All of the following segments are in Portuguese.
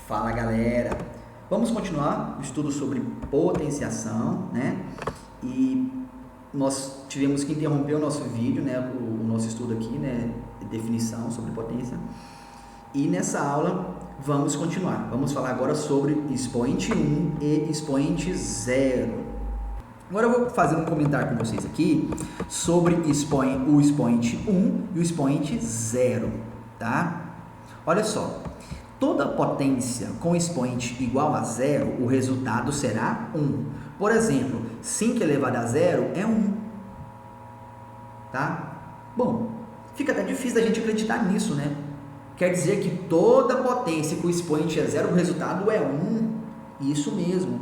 Fala galera, vamos continuar o estudo sobre potenciação, né? E nós tivemos que interromper o nosso vídeo, né? O nosso estudo aqui, né? De definição sobre potência. E nessa aula vamos continuar. Vamos falar agora sobre expoente 1 e expoente 0. Agora eu vou fazer um comentário com vocês aqui sobre o expoente 1 e o expoente 0, tá? Olha só. Toda potência com expoente igual a zero, o resultado será 1. Por exemplo, 5 elevado a zero é 1. Tá? Bom, fica até difícil da gente acreditar nisso, né? Quer dizer que toda potência com expoente é zero, o resultado é 1. Isso mesmo.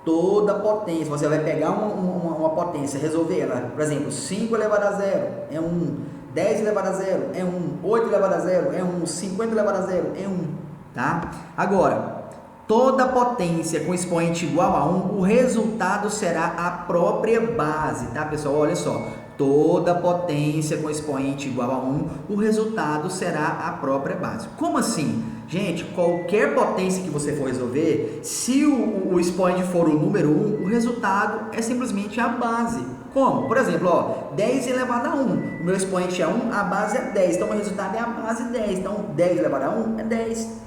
Toda potência. Você vai pegar uma potência, resolver ela. Por exemplo, 5 elevado a zero é 1. 10 elevado a zero é 1. 8 elevado a zero é 1. 50 elevado a zero é 1. Tá? Agora, toda potência com expoente igual a 1, o resultado será a própria base, tá, pessoal? Olha só, toda potência com expoente igual a 1, o resultado será a própria base. Como assim? Gente, qualquer potência que você for resolver, se o expoente for o número 1, o resultado é simplesmente a base. Como? Por exemplo, ó, 10 elevado a 1, o meu expoente é 1, a base é 10, então o resultado é a base 10, então 10 elevado a 1 é 10.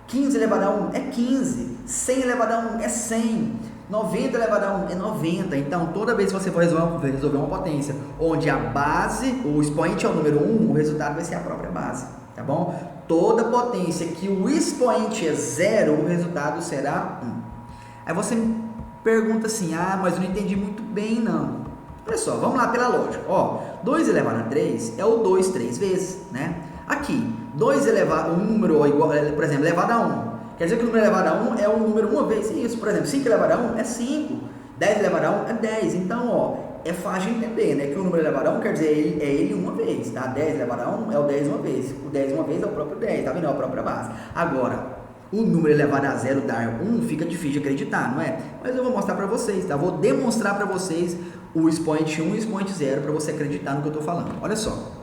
15 elevado a 1 é 15, 100 elevado a 1 é 100, 90 elevado a 1 é 90. Então, toda vez que você for resolver uma potência onde a base, o expoente é o número 1, o resultado vai ser a própria base, tá bom? Toda potência que o expoente é 0, o resultado será 1. Aí você me pergunta assim, mas eu não entendi muito bem não. Olha só, vamos lá pela lógica. Ó, 2 elevado a 3 é o 2 3 vezes, né? Aqui, 2 elevado, um número igual, por exemplo, elevado a 1. Quer dizer que o número elevado a 1 é um número uma vez. Isso, por exemplo, 5 elevado a 1 é 5. 10 elevado a 1 é 10. Então, ó, é fácil de entender, né? Que o número elevado a 1 quer dizer ele uma vez, tá? 10 elevado a 1 é o 10 uma vez. O 10 uma vez é o próprio 10, tá vendo? É a própria base. Agora, o número elevado a 0 dar 1 fica difícil de acreditar, não é? Mas eu vou mostrar para vocês, tá? Vou demonstrar para vocês o expoente 1 e o expoente 0 para você acreditar no que eu estou falando. Olha só.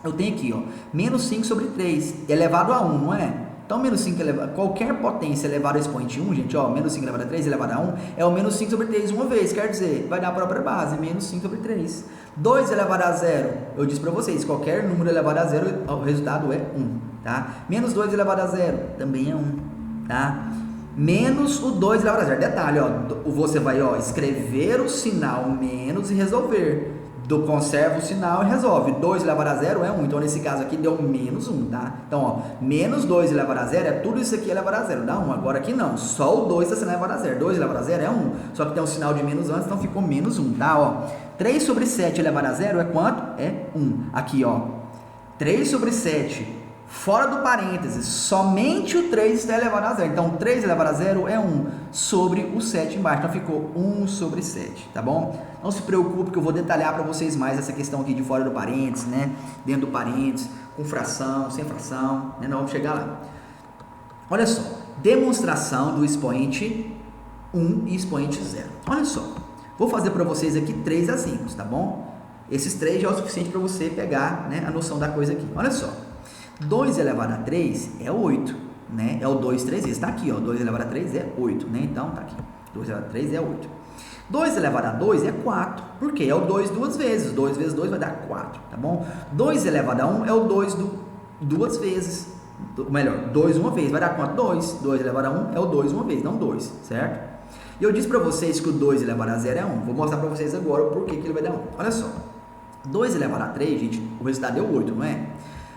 Eu tenho aqui, ó, menos 5 sobre 3, elevado a 1, não é? Então, menos 5 elevado, qualquer potência elevada ao expoente 1, gente, ó, menos 5 elevado a 3 elevado a 1, é o menos 5 sobre 3 uma vez, quer dizer, vai dar a própria base, menos 5 sobre 3. 2 elevado a 0, eu disse para vocês, qualquer número elevado a 0, o resultado é 1, tá? Menos 2 elevado a 0, também é 1, tá? Menos o 2 elevado a 0, detalhe, ó, você vai, ó, escrever o sinal menos e resolver. Conserva o sinal e resolve. 2 elevado a 0 é 1. Então, nesse caso aqui, deu menos 1, tá? Então, ó, menos 2 elevado a 0 é tudo isso aqui elevado a 0. Dá 1. Agora aqui não. Só o 2 está sendo elevado a 0. 2 elevado a 0 é 1. Só que tem um sinal de menos antes, então ficou menos 1, tá? Ó, 3 sobre 7 elevado a 0 é quanto? É 1. Aqui, ó. 3 sobre 7 fora do parênteses, somente o 3 está elevado a 0. Então, 3 elevado a 0 é 1 sobre o 7 embaixo. Então, ficou 1 sobre 7, tá bom? Não se preocupe que eu vou detalhar para vocês mais essa questão aqui de fora do parênteses, né? Dentro do parênteses, com fração, sem fração, né? Nós vamos chegar lá. Olha só, demonstração do expoente 1 e expoente 0. Olha só, vou fazer para vocês aqui 3 exemplos, tá bom? Esses 3 já é o suficiente para você pegar, né, a noção da coisa aqui. Olha só. 2 elevado a 3 é 8, né? É o 2 3 vezes, tá aqui, ó. 2 elevado a 3 é 8, né? Então, tá aqui. 2 elevado a 3 é 8. 2 elevado a 2 é 4, porque é o 2 duas vezes. 2 vezes 2 vai dar 4, tá bom? 2 elevado a 1 é o 2 duas vezes. Melhor, 2 uma vez, vai dar quanto? 2. 2 elevado a 1 é o 2 uma vez, não 2, certo? E eu disse pra vocês que o 2 elevado a 0 é 1. Vou mostrar pra vocês agora o porquê que ele vai dar 1. Olha só. 2 elevado a 3, gente, o resultado é 8, não é?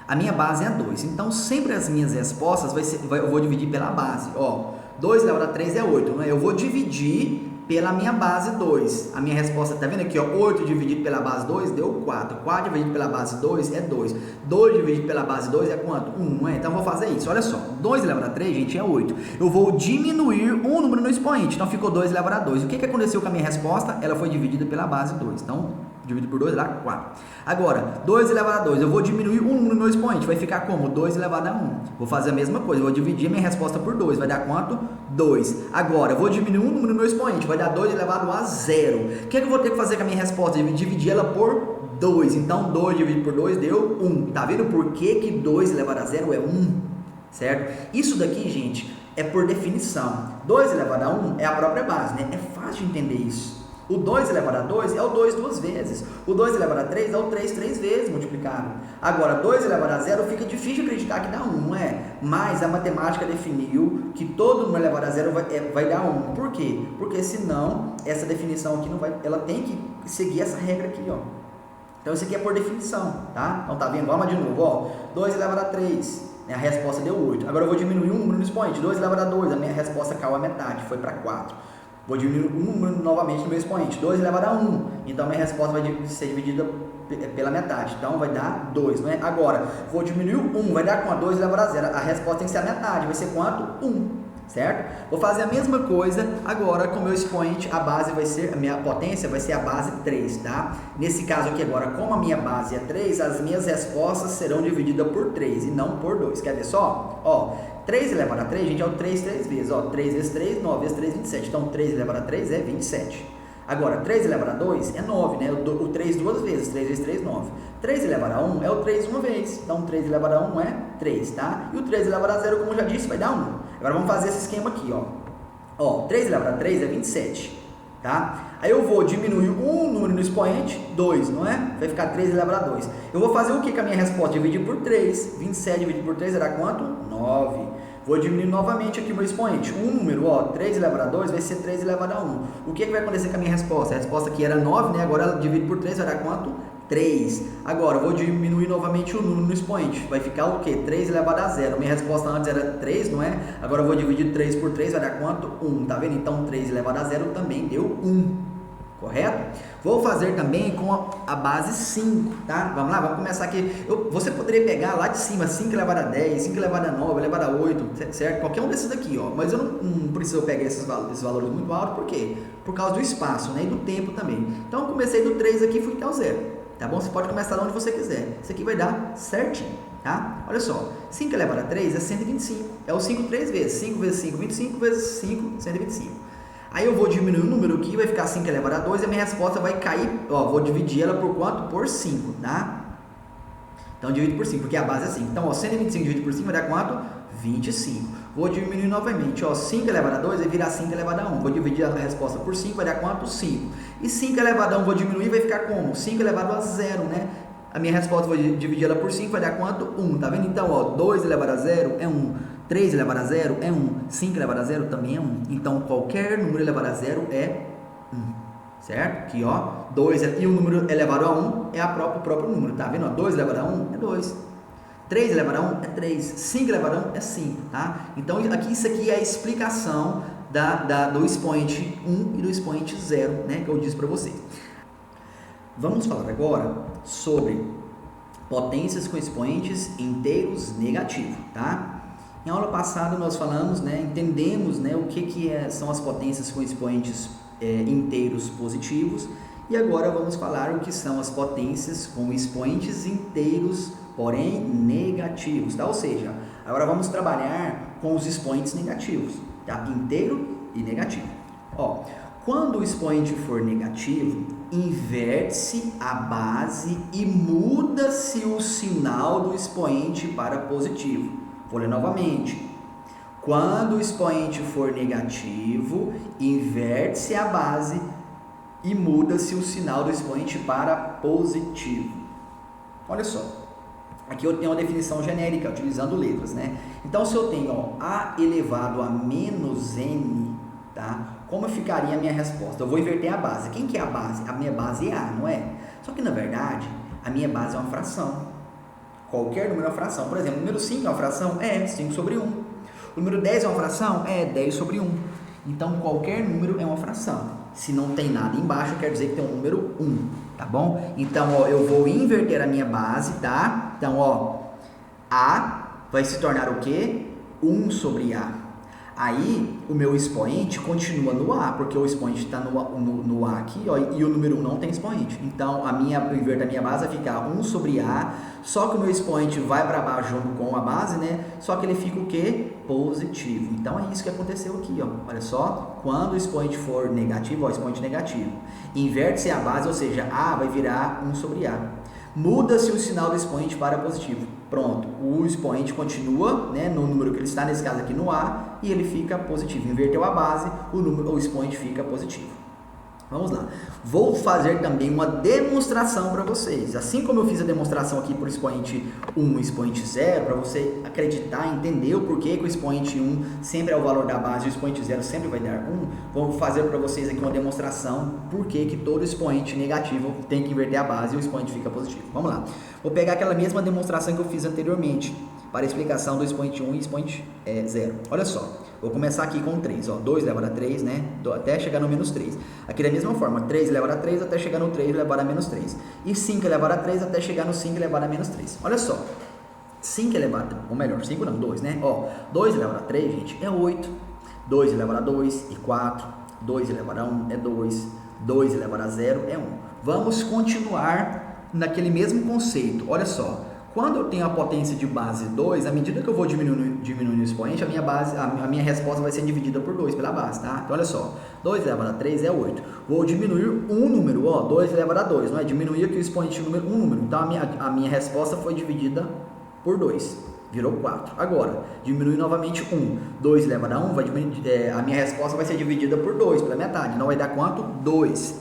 A minha base é 2, então sempre as minhas respostas eu vou dividir pela base. Ó, 2 elevado a 3 é 8, não é? Eu vou dividir pela minha base 2. A minha resposta, tá vendo aqui, ó, 8 dividido pela base 2 deu 4. 4 dividido pela base 2 é 2. 2 dividido pela base 2 é quanto? 1, não é? Então eu vou fazer isso, olha só. 2 elevado a 3, gente, é 8. Eu vou diminuir um número no expoente, então ficou 2 elevado a 2. O que aconteceu com a minha resposta? Ela foi dividida pela base 2. Então, dividido por 2 dá 4. Agora, 2 elevado a 2, eu vou diminuir um número no expoente, vai ficar como? 2 elevado a 1. Vou fazer a mesma coisa, eu vou dividir a minha resposta por 2, vai dar quanto? 2. Agora, eu vou diminuir um número no expoente, vai dar 2 elevado a 0. O que é que eu vou ter que fazer com a minha resposta? Dividir ela por 2. Então, 2 dividido por 2 deu 1. Tá vendo por que 2 elevado a 0 é 1? certo? Isso daqui, gente, é por definição. 2 elevado a 1 é a própria base, né? É fácil de entender isso. O 2 elevado a 2 é o 2 duas vezes. O 2 elevado a 3 é o 3 três vezes multiplicado. Agora, 2 elevado a 0 fica difícil de acreditar que dá 1, não é? Mas a matemática definiu que todo número elevado a 0 vai dar 1. Por quê? Porque senão, essa definição aqui não vai, ela tem que seguir essa regra aqui, ó. Então, isso aqui é por definição, tá? Então, tá vendo? Vamos lá de novo, ó. 2 elevado a 3, né? A resposta deu 8. Agora, eu vou diminuir um número no expoente. 2 elevado a 2, a minha resposta caiu a metade, foi para 4. Vou diminuir um número novamente no meu expoente. 2 elevado a 1. Então, a minha resposta vai ser dividida pela metade. Então, vai dar 2, não é? Agora, vou diminuir o 1. Vai dar quanto? 2 elevado a 0. A resposta tem que ser a metade. Vai ser quanto? 1. Certo? Vou fazer a mesma coisa agora com o meu expoente. A base vai ser, a minha potência vai ser a base 3, tá? Nesse caso aqui agora, como a minha base é 3, as minhas respostas serão divididas por 3 e não por 2. Quer ver só? Ó, 3 elevado a 3, gente, é o 3 três vezes. Ó, 3 vezes 3, 9 vezes 3, 27. Então, 3 elevado a 3 é 27. Agora, 3 elevado a 2 é 9, né? O 3 duas vezes. 3 vezes 3, 9. 3 elevado a 1 é o 3 uma vez. Então, 3 elevado a 1 é 3, tá? E o 3 elevado a 0, como eu já disse, vai dar 1. Agora, vamos fazer esse esquema aqui, ó. Ó, 3 elevado a 3 é 27, tá? Aí eu vou diminuir um número no expoente, 2, não é? Vai ficar 3 elevado a 2. Eu vou fazer o que com a minha resposta? Dividir por 3. 27 dividido por 3 vai dar quanto? 9. Vou diminuir novamente aqui o meu expoente. Um número, ó, 3 elevado a 2 vai ser 3 elevado a 1. O que vai acontecer com a minha resposta? A resposta aqui era 9, né? Agora ela divide por 3 vai dar quanto? 3. Agora, eu vou diminuir novamente o número no expoente. Vai ficar o quê? 3 elevado a 0. Minha resposta antes era 3, não é? Agora eu vou dividir 3 por 3, vai dar quanto? 1. Tá vendo? Então, 3 elevado a 0 também deu 1. Correto? Vou fazer também com a base 5, tá? Vamos lá, vamos começar aqui. Você poderia pegar lá de cima 5 elevado a 10, 5 elevado a 9, elevado a 8, certo? Qualquer um desses daqui, ó. Mas eu não preciso pegar esses valores muito altos, por quê? Por causa do espaço, né? E do tempo também. Então, eu comecei do 3 aqui e fui até o 0. Tá bom? Você pode começar de onde você quiser. Isso aqui vai dar certinho, tá? Olha só. 5 elevado a 3 é 125. É o 5 3 vezes. 5 vezes 5, 25 vezes 5, 125. Aí eu vou diminuir o número aqui, vai ficar 5 elevado a 2 e a minha resposta vai cair, ó, vou dividir ela por quanto? Por 5, tá? Então, divido por 5, porque a base é 5. Então, ó, 125 dividido por 5 vai dar quanto? 25. Vou diminuir novamente, ó, 5 elevado a 2 vai virar 5 elevado a 1. Vou dividir a resposta por 5, vai dar quanto? 5. E 5 elevado a 1 vou diminuir, vai ficar como? 5 elevado a 0, né? A minha resposta, vou dividir ela por 5, vai dar quanto? 1, tá vendo? Então, ó, 2 elevado a 0 é 1. 3 elevado a 0 é 1. 5 elevado a 0 também é 1. Então, qualquer número elevado a 0 é 1. Certo? Aqui, ó. 2 e o número elevado a 1 é o próprio número. Tá vendo? 2 elevado a 1 é 2. 3 elevado a 1 é 3. 5 elevado a 1 é 5. Tá? Então, isso aqui é a explicação do expoente 1 e do expoente 0, né? Que eu disse para vocês. Vamos falar agora sobre potências com expoentes inteiros negativos, tá? Em aula passada nós falamos, né, entendemos, né, o que são as potências com expoentes inteiros positivos, e agora vamos falar o que são as potências com expoentes inteiros, porém negativos, tá? Ou seja, agora vamos trabalhar com os expoentes negativos, tá? Inteiro e negativo. Ó, quando o expoente for negativo, inverte-se a base e muda-se o sinal do expoente para positivo. Vou ler novamente. Quando o expoente for negativo, inverte-se a base e muda-se o sinal do expoente para positivo. Olha só. Aqui eu tenho uma definição genérica, utilizando letras, né? Então, se eu tenho, ó, A elevado a menos N, tá? Como ficaria a minha resposta? Eu vou inverter a base. Quem que é a base? A minha base é A, não é? Só que, na verdade, a minha base é uma fração. Qualquer número é uma fração. Por exemplo, o número 5 é uma fração? É 5 sobre 1. O número 10 é uma fração? É 10 sobre 1. Então, qualquer número é uma fração. Se não tem nada embaixo, quer dizer que tem um número 1, tá bom? Então, ó, eu vou inverter a minha base, tá? Então, ó, A vai se tornar o quê? 1 sobre A. Aí, o meu expoente continua no A, porque o expoente está no A aqui, ó, e o número 1 não tem expoente. Então, eu inverto a minha base, vai ficar 1 sobre A, só que o meu expoente vai para baixo junto com a base, né? Só que ele fica o quê? Positivo. Então, é isso que aconteceu aqui, ó. Olha só, quando o expoente for negativo, ó, expoente negativo, inverte-se a base, ou seja, A vai virar 1 sobre A. Muda-se o sinal do expoente para positivo. Pronto, o expoente continua, né, no número que ele está, nesse caso aqui no A, e ele fica positivo. Inverteu a base, o expoente fica positivo. Vamos lá. Vou fazer também uma demonstração para vocês. Assim como eu fiz a demonstração aqui para o expoente 1 e expoente 0, para você acreditar, entender o porquê que o expoente 1 sempre é o valor da base e o expoente 0 sempre vai dar 1, vou fazer para vocês aqui uma demonstração por que todo expoente negativo tem que inverter a base e o expoente fica positivo. Vamos lá. Vou pegar aquela mesma demonstração que eu fiz anteriormente para a explicação do expoente 1 e expoente 0. Olha só. Vou começar aqui com 3, ó, 2 elevado a 3, né, até chegar no menos 3. Aqui da mesma forma, 3 elevado a 3 até chegar no 3 elevado a menos 3. E 5 elevado a 3 até chegar no 5 elevado a menos 3. Olha só, 5 elevado, ou melhor, 5 não, 2, né, ó, 2 elevado a 3, gente, é 8. 2 elevado a 2 e 4. 2 elevado a 1 é 2. 2 elevado a 0 é 1. Vamos continuar naquele mesmo conceito, olha só. Quando eu tenho a potência de base 2, à medida que eu vou diminuindo o expoente, a minha resposta vai ser dividida por 2 pela base, tá? Então, olha só, 2 elevado a 3 é 8. Vou diminuir um número, ó, 2 elevado a 2, não é? Diminuir aqui o expoente número, um número. Então, a minha resposta foi dividida por 2, virou 4. Agora, diminuir novamente 1. 2 elevado a 1, a minha resposta vai ser dividida por 2, pela metade. Então, vai dar quanto? 2.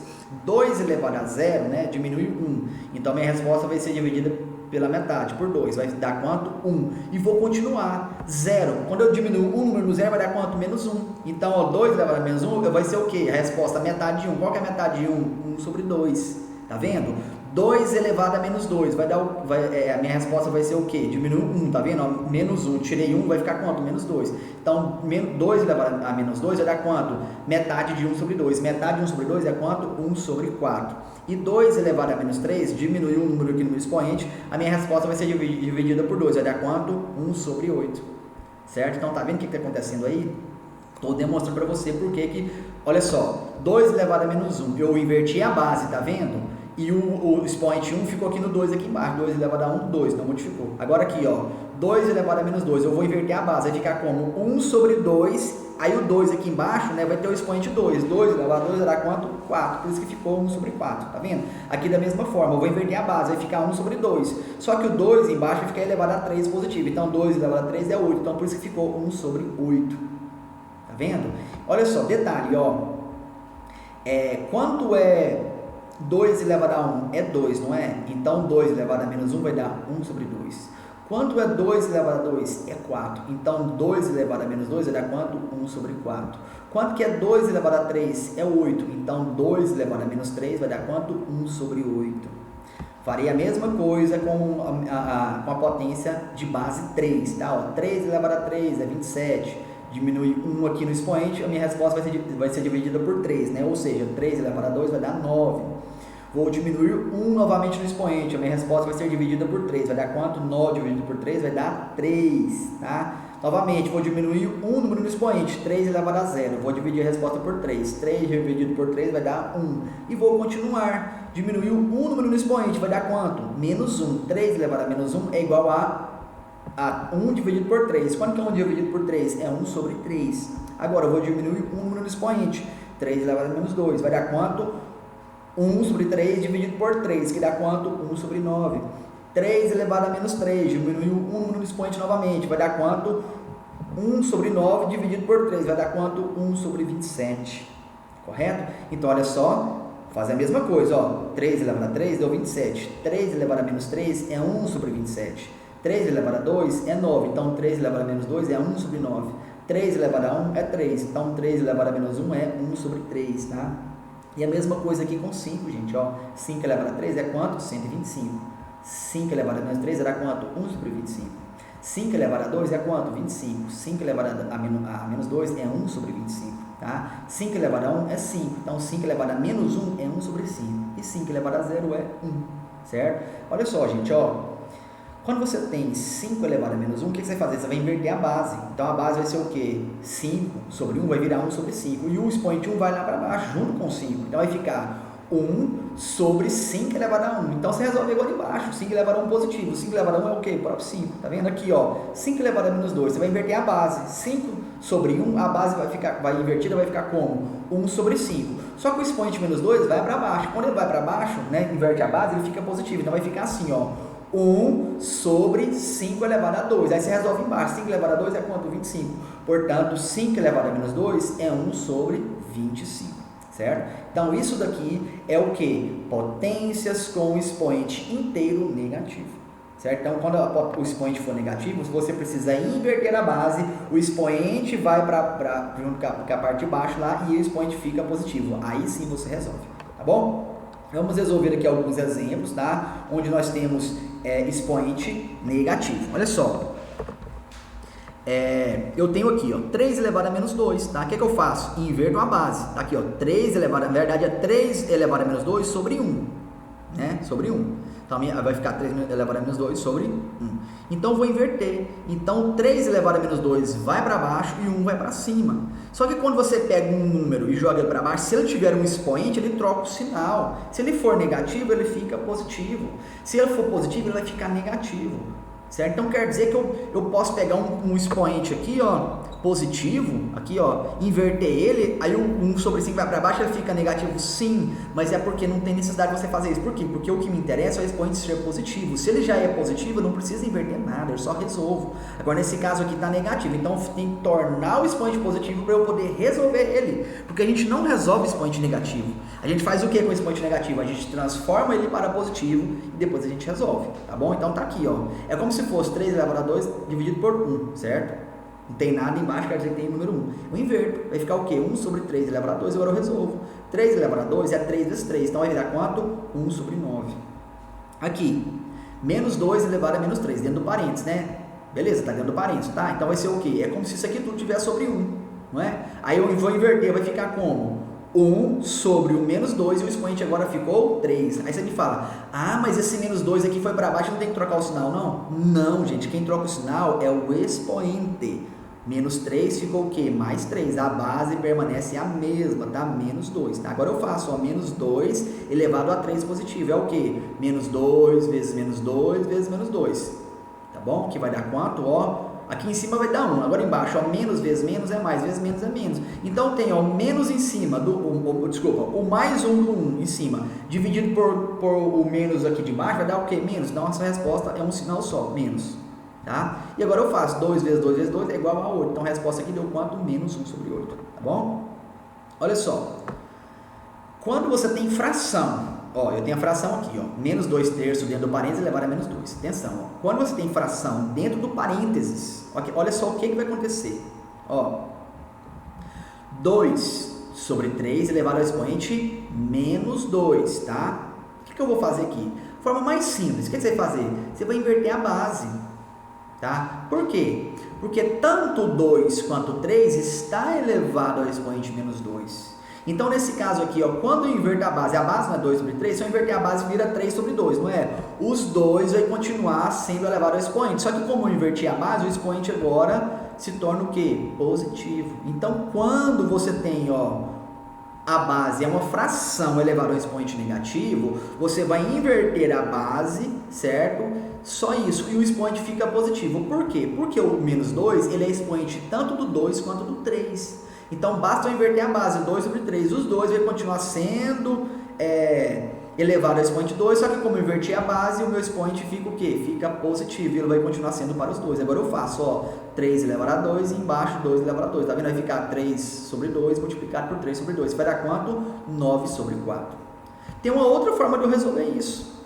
2 elevado a 0, né? Diminuir 1. Então, minha resposta vai ser dividida pela metade, por 2, vai dar quanto? 1. E vou continuar, 0. Quando eu diminuo um número no 0, vai dar quanto? Menos 1. Então, ó, 2 elevado a menos 1, vai ser o quê? A resposta, metade de 1. Qual que é a metade de 1? 1 sobre 2. Tá vendo? 2 elevado a menos 2, a minha resposta vai ser o quê? Diminuiu 1, tá vendo? Ó, menos 1, tirei 1, vai ficar quanto? Menos 2. Então, 2 elevado a menos 2 vai dar quanto? Metade de 1 sobre 2. Metade de 1 sobre 2 é quanto? 1 sobre 4. E 2 elevado a menos 3, diminuiu um número aqui no meu expoente, a minha resposta vai ser dividida por 2, vai dar quanto? 1 sobre 8. Certo? Então, tá vendo o que está acontecendo aí? Estou demonstrando para você porque que, olha só, 2 elevado a menos 1, eu inverti a base, tá vendo? E o expoente 1 ficou aqui no 2 aqui embaixo, 2 elevado a 1, 2, não modificou. Agora aqui, ó, 2 elevado a menos 2, eu vou inverter a base, vai ficar como 1 sobre 2, aí o 2 aqui embaixo, né, vai ter o expoente 2, 2 elevado a 2 vai dar quanto? 4, por isso que ficou 1 sobre 4, tá vendo? Aqui da mesma forma, eu vou inverter a base, vai ficar 1 sobre 2, só que o 2 embaixo vai ficar elevado a 3 positivo, então 2 elevado a 3 é 8, então por isso que ficou 1 sobre 8, tá vendo? Olha só, detalhe, ó, quanto é 2 elevado a 1 é 2, não é? Então 2 elevado a menos 1 vai dar 1 sobre 2. Quanto é 2 elevado a 2? É 4. Então 2 elevado a menos 2 vai dar quanto? 1 sobre 4. Quanto que é 2 elevado a 3? É 8. Então 2 elevado a menos 3 vai dar quanto? 1 sobre 8. Farei a mesma coisa com a potência de base 3. Tá? Ó, 3 elevado a 3 é 27. Diminui 1 aqui no expoente, a minha resposta vai ser dividida por 3, né? Ou seja, 3 elevado a 2 vai dar 9. Vou diminuir 1 novamente no expoente, a minha resposta vai ser dividida por 3, vai dar quanto? 9 dividido por 3 vai dar 3, tá? Novamente, vou diminuir um número no expoente, 3 elevado a 0, vou dividir a resposta por 3, 3 dividido por 3 vai dar 1, e vou continuar, diminuir um número no expoente, vai dar quanto? Menos 1, 3 elevado a menos 1 é igual a 1 dividido por 3, quanto que é 1 dividido por 3? É 1 sobre 3, agora eu vou diminuir um número no expoente, 3 elevado a menos 2, vai dar quanto? 1 sobre 3 dividido por 3, que dá quanto? 1 sobre 9. 3 elevado a menos 3, diminuiu um número no expoente novamente, vai dar quanto? 1 sobre 9 dividido por 3, vai dar quanto? 1 sobre 27. Correto? Então, olha só, faz a mesma coisa, ó. 3 elevado a 3 deu 27. 3 elevado a menos 3 é 1 sobre 27. 3 elevado a 2 é 9, então 3 elevado a menos 2 é 1 sobre 9. 3 elevado a 1 é 3, então 3 elevado a menos 1 é 1 sobre 3, tá? E a mesma coisa aqui com 5, gente, ó. 5 elevado a 3 é quanto? 125. 5 elevado a menos 3 era quanto? 1 sobre 25. 5 elevado a 2 é quanto? 25. 5 elevado a menos 2 é 1 sobre 25, tá? 5 elevado a 1 é 5. Então, 5 elevado a menos 1 é 1 sobre 5. E 5 elevado a 0 é 1, certo? Olha só, gente, ó. Quando você tem 5 elevado a menos 1, o que você vai fazer? Você vai inverter a base. Então, a base vai ser o quê? 5 sobre 1 vai virar 1 sobre 5. E o expoente 1 vai lá para baixo, junto com 5. Então, vai ficar 1 sobre 5 elevado a 1. Então, você resolve agora embaixo. 5 elevado a 1 positivo. 5 elevado a 1 é o quê? O próprio 5. Tá vendo aqui, ó? 5 elevado a menos 2. Você vai inverter a base. 5 sobre 1, a base vai invertida, vai ficar como? 1 sobre 5. Só que o expoente menos 2 vai para baixo. Quando ele vai para baixo, né, inverte a base, ele fica positivo. Então, vai ficar assim, ó. 1 sobre 5 elevado a 2. Aí você resolve embaixo. 5 elevado a 2 é quanto? 25. Portanto, 5 elevado a menos 2 é 1 sobre 25. Certo? Então, isso daqui é o que? Potências com expoente inteiro negativo. Certo? Então, quando o expoente for negativo, você precisa inverter a base, o expoente vai junto com a parte de baixo lá e o expoente fica positivo. Aí sim você resolve. Tá bom? Vamos resolver aqui alguns exemplos, tá? Onde nós temos expoente negativo. Olha só. Eu tenho aqui, ó, 3 elevado a menos 2, tá? O que é que eu faço? Inverto a base. Tá aqui, ó, 3 elevado, na verdade é 3 elevado a menos 2 sobre 1, né? Sobre 1. Então, vai ficar 3 elevado a menos 2 sobre 1. Então, vou inverter. Então, 3 elevado a menos 2 vai para baixo e 1 vai para cima. Só que quando você pega um número e joga ele para baixo, se ele tiver um expoente, ele troca o sinal. Se ele for negativo, ele fica positivo. Se ele for positivo, ele vai ficar negativo. Certo? Então, quer dizer que eu posso pegar um expoente aqui, ó, positivo, aqui, ó, inverter ele, aí 1 sobre 5 vai para baixo, ele fica negativo, sim, mas é porque não tem necessidade de você fazer isso. Por quê? Porque o que me interessa é o expoente ser positivo. Se ele já é positivo, eu não preciso inverter nada, eu só resolvo. Agora, nesse caso aqui está negativo, então tem que tornar o expoente positivo para eu poder resolver ele, porque a gente não resolve o expoente negativo. A gente faz o que com o expoente negativo? A gente transforma ele para positivo e depois a gente resolve, tá bom? Então tá aqui, ó, é como se fosse 3 elevado a 2 dividido por 1, certo? Não tem nada embaixo, quer dizer que tem o número 1. Eu inverto, vai ficar o quê? 1 sobre 3 elevado a 2, agora eu resolvo. 3 elevado a 2 é 3 vezes 3, então vai virar quanto? 1 sobre 9. Aqui, menos 2 elevado a menos 3, dentro do parênteses, né? Beleza, tá dentro do parênteses, tá? Então vai ser o quê? É como se isso aqui tudo tivesse sobre 1, não é? Aí eu vou inverter, vai ficar como? 1 sobre o menos 2 e o expoente agora ficou 3. Aí você me fala, ah, mas esse menos 2 aqui foi para baixo, não tem que trocar o sinal, não? Não, gente, quem troca o sinal é o expoente. Menos 3 ficou o quê? Mais 3. A base permanece a mesma, tá? Menos 2, tá? Agora eu faço, ó, menos 2 elevado a 3 positivo. É o quê? Menos 2 vezes menos 2 vezes menos 2. Tá bom? Que vai dar quanto? Ó, aqui em cima vai dar 1. Agora embaixo, ó, menos vezes menos é mais, vezes menos é menos. Então tem, ó, menos em cima, o mais 1 do 1 em cima, dividido por o menos aqui de baixo, vai dar o quê? Menos. Então, essa resposta é um sinal só, menos. Tá? E agora eu faço 2 vezes 2 vezes 2 é igual a 8. Então, a resposta aqui deu quanto? Menos 1 sobre 8. Tá bom? Olha só. Quando você tem fração, ó, eu tenho a fração aqui, ó, menos 2 terços dentro do parênteses elevado a menos 2. Atenção, ó. Quando você tem fração dentro do parênteses, olha só o que vai acontecer. Ó, 2 sobre 3 elevado ao expoente menos 2, tá? O que eu vou fazer aqui? Forma mais simples. O que você vai fazer? Você vai inverter a base. Tá? Por quê? Porque tanto 2 quanto 3 está elevado ao expoente menos 2. Então, nesse caso aqui, ó, quando eu inverto a base não é 2 sobre 3, se eu inverter a base vira 3 sobre 2, não é? Os 2 vai continuar sendo elevado ao expoente, só que como eu inverti a base, o expoente agora se torna o quê? Positivo. Então, quando você tem, ó, a base é uma fração elevada ao expoente negativo, você vai inverter a base, certo? Só isso, e o expoente fica positivo. Por quê? Porque o menos 2, ele é expoente tanto do 2 quanto do 3. Então, basta eu inverter a base, 2 sobre 3. Os 2 vai continuar sendo elevado ao expoente 2, só que como eu inverti a base, o meu expoente fica o quê? Fica positivo, e ele vai continuar sendo para os 2. Agora eu faço, ó, 3 elevado a 2 e embaixo 2 elevado a 2. Tá vendo? Vai ficar 3 sobre 2 multiplicado por 3 sobre 2. Vai dar quanto? 9 sobre 4. Tem uma outra forma de eu resolver isso.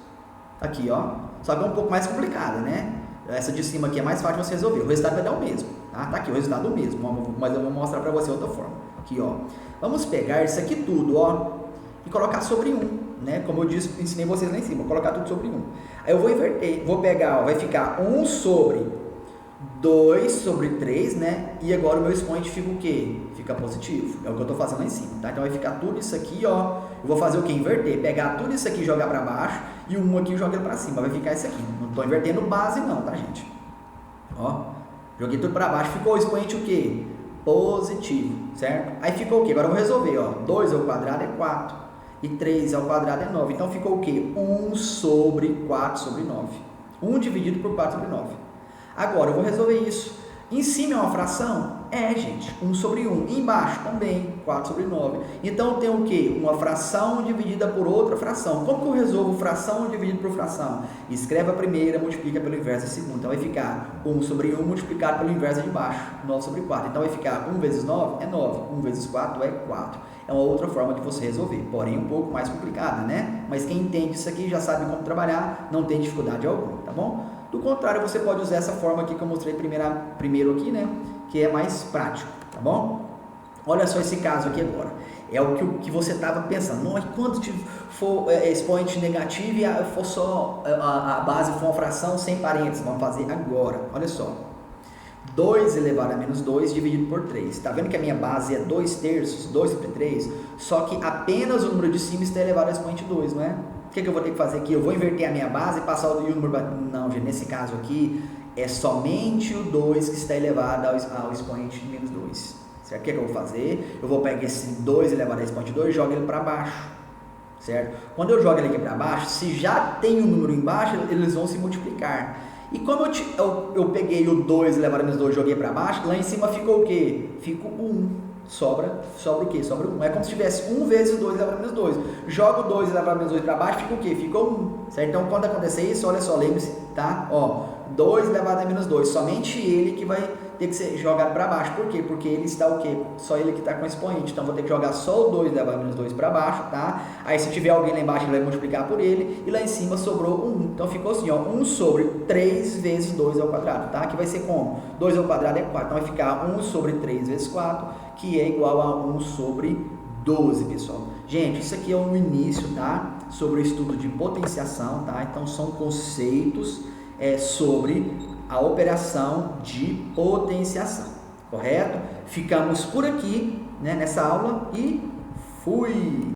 Aqui, ó. Só que é um pouco mais complicada, né? Essa de cima aqui é mais fácil de você resolver. O resultado vai dar o mesmo, tá? Tá aqui o resultado mesmo, mas eu vou mostrar para você outra forma. Aqui, ó. Vamos pegar isso aqui tudo, ó, e colocar sobre 1, né? Como eu disse, ensinei vocês lá em cima, vou colocar tudo sobre 1. Aí eu vou inverter, vou pegar, ó, vai ficar 1 sobre 2 sobre 3, né? E agora o meu expoente fica o quê? Fica positivo. É o que eu estou fazendo lá em cima, tá? Então vai ficar tudo isso aqui, ó. Eu vou fazer o quê? Inverter. Pegar tudo isso aqui e jogar para baixo. E o 1 aqui e jogar para cima. Vai ficar isso aqui. Não estou invertendo base não, tá, gente? Ó. Joguei tudo para baixo. Ficou o expoente o quê? Positivo, certo? Aí ficou o quê? Agora eu vou resolver, ó. 2 ao quadrado é 4. E 3 ao quadrado é 9. Então ficou o quê? 1 sobre 4 sobre 9. 1 dividido por 4 sobre 9. Agora, eu vou resolver isso. Em cima é uma fração? É, gente, 1 sobre 1. E embaixo também, 4 sobre 9. Então tem o quê? Uma fração dividida por outra fração. Como que eu resolvo fração dividida por fração? Escreve a primeira, multiplica pelo inverso da segunda. Então vai ficar 1 sobre 1 multiplicado pelo inverso de baixo, 9 sobre 4. Então vai ficar 1 vezes 9 é 9, 1 vezes 4 é 4. É uma outra forma de você resolver, porém um pouco mais complicada, né? Mas quem entende isso aqui já sabe como trabalhar, não tem dificuldade alguma, tá bom? Do contrário, você pode usar essa forma aqui que eu mostrei primeiro aqui, né? Que é mais prático, tá bom? Olha só esse caso aqui agora. É o que você estava pensando. Não, quando for expoente negativo e for só a base for uma fração sem parênteses. Vamos fazer agora. Olha só. 2 elevado a menos 2 dividido por 3. Está vendo que a minha base é 2 terços, 2 sobre 3? Só que apenas o número de cima está elevado ao expoente 2, não é? O que eu vou ter que fazer aqui? Eu vou inverter a minha base e passar o número... Não, gente, nesse caso aqui, é somente o 2 que está elevado ao expoente de menos 2. Certo? O que eu vou fazer? Eu vou pegar esse 2 elevado ao expoente 2 e jogo ele para baixo. Certo? Quando eu jogo ele aqui para baixo, se já tem um número embaixo, eles vão se multiplicar. E como eu peguei o 2 elevado a menos 2 e joguei para baixo, lá em cima ficou o quê? Fica 1. Sobra o quê? Sobra 1. É como se tivesse 1 vezes 2 elevado a menos 2. Jogo 2 elevado a menos 2 para baixo, fica o quê? Fica 1. Certo? Então, quando acontecer isso, olha só, lembre-se, tá? Ó, 2 elevado a menos 2. Somente ele que vai ter que ser jogado para baixo. Por quê? Porque ele está o quê? Só ele que está com expoente. Então, vou ter que jogar só o 2 elevado a menos 2 para baixo, tá? Aí, se tiver alguém lá embaixo, ele vai multiplicar por ele. E lá em cima sobrou 1. Então, ficou assim, ó. 1 sobre 3 vezes 2 ao quadrado, tá? Que vai ser como? 2 ao quadrado é 4. Então, vai ficar 1 sobre 3 vezes 4, que é igual a 1 sobre 12, pessoal. Gente, isso aqui é um início, tá? Sobre o estudo de potenciação, tá? Então, são conceitos sobre a operação de potenciação, correto? Ficamos por aqui, né, nessa aula e fui!